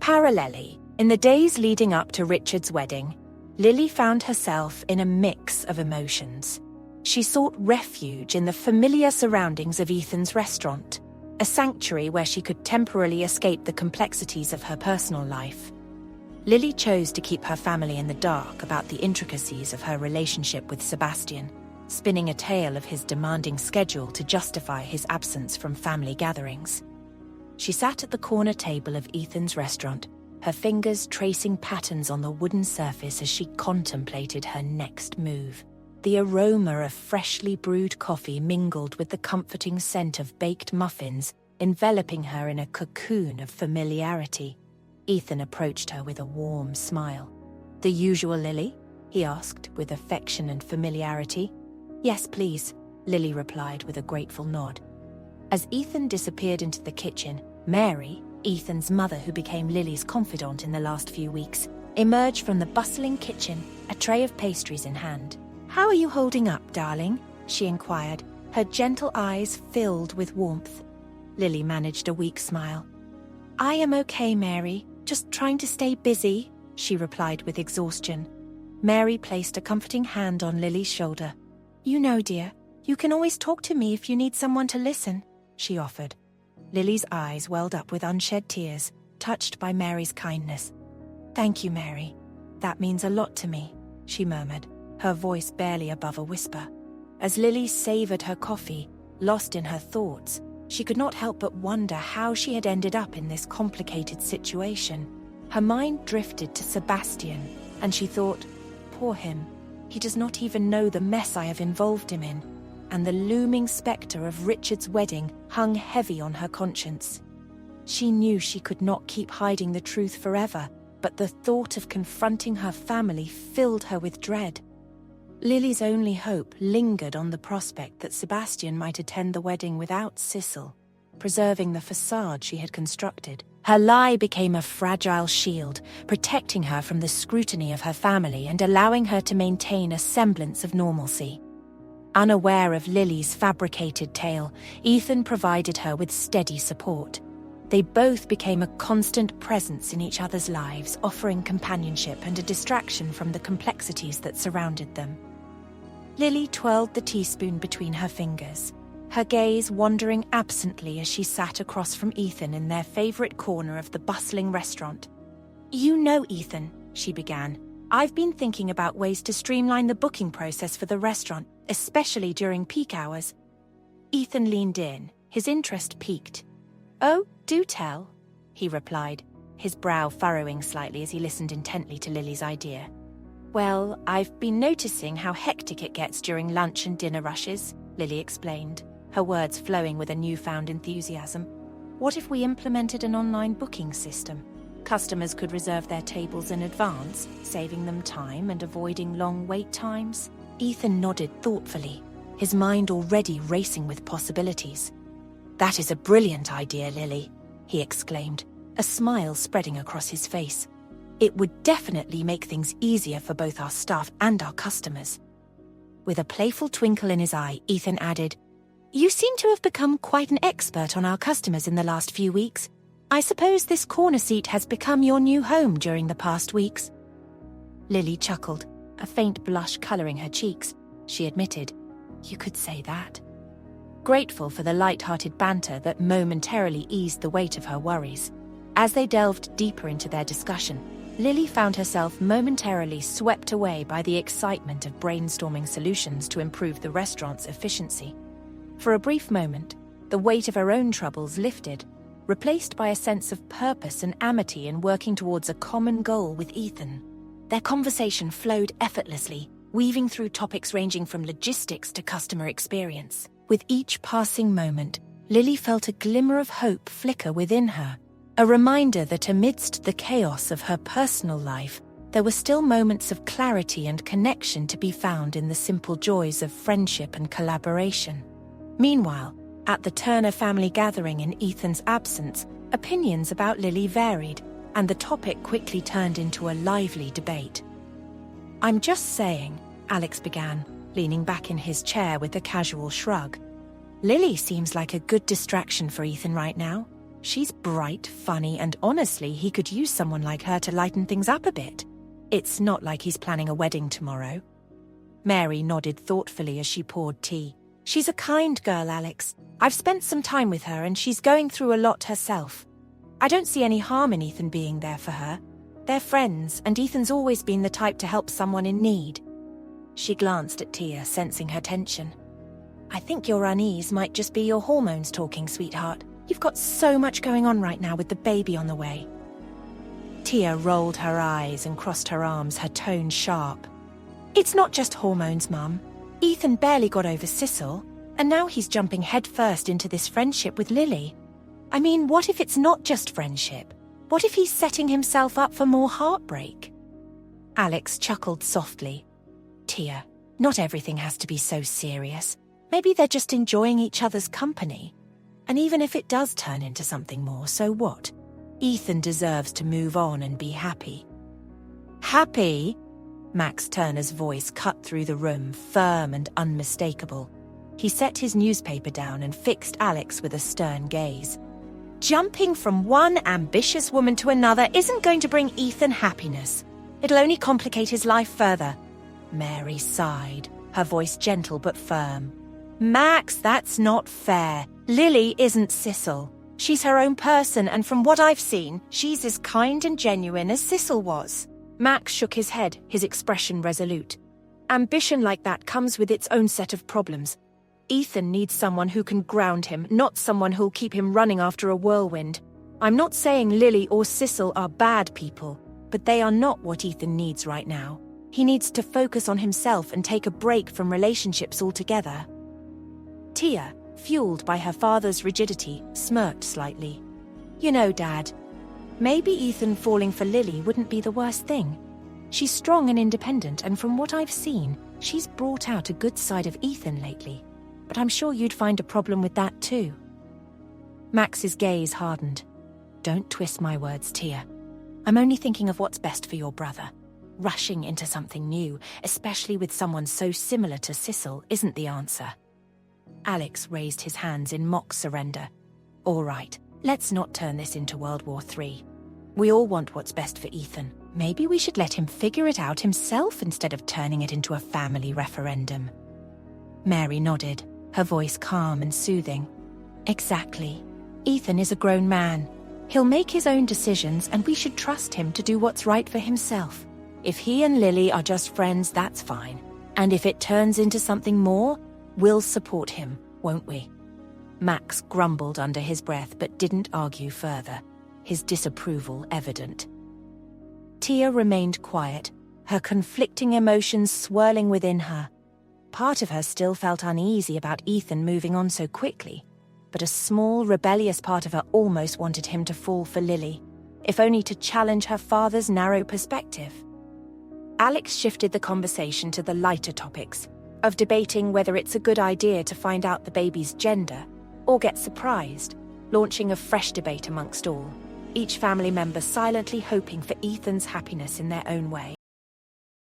Parallelly, in the days leading up to Richard's wedding, Lily found herself in a mix of emotions. She sought refuge in the familiar surroundings of Ethan's restaurant, a sanctuary where she could temporarily escape the complexities of her personal life. Lily chose to keep her family in the dark about the intricacies of her relationship with Sebastian, spinning a tale of his demanding schedule to justify his absence from family gatherings. She sat at the corner table of Ethan's restaurant, her fingers tracing patterns on the wooden surface as she contemplated her next move. The aroma of freshly brewed coffee mingled with the comforting scent of baked muffins, enveloping her in a cocoon of familiarity. Ethan approached her with a warm smile. "The usual, Lily?" he asked with affection and familiarity. "Yes, please," Lily replied with a grateful nod. As Ethan disappeared into the kitchen, Mary, Ethan's mother who became Lily's confidant in the last few weeks, emerged from the bustling kitchen, a tray of pastries in hand. "How are you holding up, darling?" she inquired, her gentle eyes filled with warmth. Lily managed a weak smile. "I am okay, Mary, just trying to stay busy," she replied with exhaustion. Mary placed a comforting hand on Lily's shoulder. "You know, dear, you can always talk to me if you need someone to listen," she offered. Lily's eyes welled up with unshed tears, touched by Mary's kindness. "Thank you, Mary. That means a lot to me," she murmured, her voice barely above a whisper. As Lily savored her coffee, lost in her thoughts, she could not help but wonder how she had ended up in this complicated situation. Her mind drifted to Sebastian, and she thought, "Poor him. He does not even know the mess I have involved him in." And the looming spectre of Richard's wedding hung heavy on her conscience. She knew she could not keep hiding the truth forever, but the thought of confronting her family filled her with dread. Lily's only hope lingered on the prospect that Sebastian might attend the wedding without Sicil, preserving the facade she had constructed. Her lie became a fragile shield, protecting her from the scrutiny of her family and allowing her to maintain a semblance of normalcy. Unaware of Lily's fabricated tale, Ethan provided her with steady support. They both became a constant presence in each other's lives, offering companionship and a distraction from the complexities that surrounded them. Lily twirled the teaspoon between her fingers, her gaze wandering absently as she sat across from Ethan in their favorite corner of the bustling restaurant. "You know, Ethan," she began, "I've been thinking about ways to streamline the booking process for the restaurant, especially during peak hours." Ethan leaned in, his interest piqued. "Oh, do tell," he replied, his brow furrowing slightly as he listened intently to Lily's idea. "Well, I've been noticing how hectic it gets during lunch and dinner rushes," Lily explained, her words flowing with a newfound enthusiasm. "What if we implemented an online booking system? Customers could reserve their tables in advance, saving them time and avoiding long wait times." Ethan nodded thoughtfully, his mind already racing with possibilities. "That is a brilliant idea, Lily," he exclaimed, a smile spreading across his face. "It would definitely make things easier for both our staff and our customers." With a playful twinkle in his eye, Ethan added, "You seem to have become quite an expert on our customers in the last few weeks. I suppose this corner seat has become your new home during the past weeks." Lily chuckled, a faint blush coloring her cheeks. She admitted, "You could say that." Grateful for the light-hearted banter that momentarily eased the weight of her worries. As they delved deeper into their discussion, Lily found herself momentarily swept away by the excitement of brainstorming solutions to improve the restaurant's efficiency. For a brief moment, the weight of her own troubles lifted, replaced by a sense of purpose and amity in working towards a common goal with Ethan. Their conversation flowed effortlessly, weaving through topics ranging from logistics to customer experience. With each passing moment, Lily felt a glimmer of hope flicker within her, a reminder that amidst the chaos of her personal life, there were still moments of clarity and connection to be found in the simple joys of friendship and collaboration. Meanwhile, at the Turner family gathering in Ethan's absence, opinions about Lily varied, and the topic quickly turned into a lively debate. "I'm just saying," Alex began, leaning back in his chair with a casual shrug. "Lily seems like a good distraction for Ethan right now. She's bright, funny, and honestly, he could use someone like her to lighten things up a bit. It's not like he's planning a wedding tomorrow. Mary nodded thoughtfully as she poured tea. She's a kind girl, Alex. I've spent some time with her and she's going through a lot herself. I don't see any harm in Ethan being there for her. They're friends, and Ethan's always been the type to help someone in need. She glanced at Tia, sensing her tension. I think your unease might just be your hormones talking, sweetheart. You've got so much going on right now with the baby on the way. Tia rolled her eyes and crossed her arms, her tone sharp. It's not just hormones, Mum. Ethan barely got over Sicil, and now he's jumping headfirst into this friendship with Lily. I mean, what if it's not just friendship? What if he's setting himself up for more heartbreak? Alex chuckled softly. Tia, not everything has to be so serious. Maybe they're just enjoying each other's company. And even if it does turn into something more, so what? Ethan deserves to move on and be happy. Happy? Max Turner's voice cut through the room, firm and unmistakable. He set his newspaper down and fixed Alex with a stern gaze. Jumping from one ambitious woman to another isn't going to bring Ethan happiness. It'll only complicate his life further. Mary sighed, her voice gentle but firm. Max, that's not fair. Lily isn't Sicil. She's her own person, and from what I've seen, she's as kind and genuine as Sicil was. Max shook his head, his expression resolute. Ambition like that comes with its own set of problems. Ethan needs someone who can ground him, not someone who'll keep him running after a whirlwind. I'm not saying Lily or Sicil are bad people, but they are not what Ethan needs right now. He needs to focus on himself and take a break from relationships altogether. Tia, fueled by her father's rigidity, smirked slightly. You know, Dad, maybe Ethan falling for Lily wouldn't be the worst thing. She's strong and independent, and from what I've seen, she's brought out a good side of Ethan lately. But I'm sure you'd find a problem with that too. Max's gaze hardened. Don't twist my words, Tia. I'm only thinking of what's best for your brother. Rushing into something new, especially with someone so similar to Sicil, isn't the answer. Alex raised his hands in mock surrender. All right, let's not turn this into World War III. We all want what's best for Ethan. Maybe we should let him figure it out himself instead of turning it into a family referendum. Mary nodded, her voice calm and soothing. Exactly. Ethan is a grown man. He'll make his own decisions, and we should trust him to do what's right for himself. If he and Lily are just friends, that's fine. And if it turns into something more, we'll support him, won't we? Max grumbled under his breath but didn't argue further, his disapproval evident. Tia remained quiet, her conflicting emotions swirling within her. Part of her still felt uneasy about Ethan moving on so quickly, but a small, rebellious part of her almost wanted him to fall for Lily, if only to challenge her father's narrow perspective. Alex shifted the conversation to the lighter topics, of debating whether it's a good idea to find out the baby's gender, or get surprised, launching a fresh debate amongst all, each family member silently hoping for Ethan's happiness in their own way.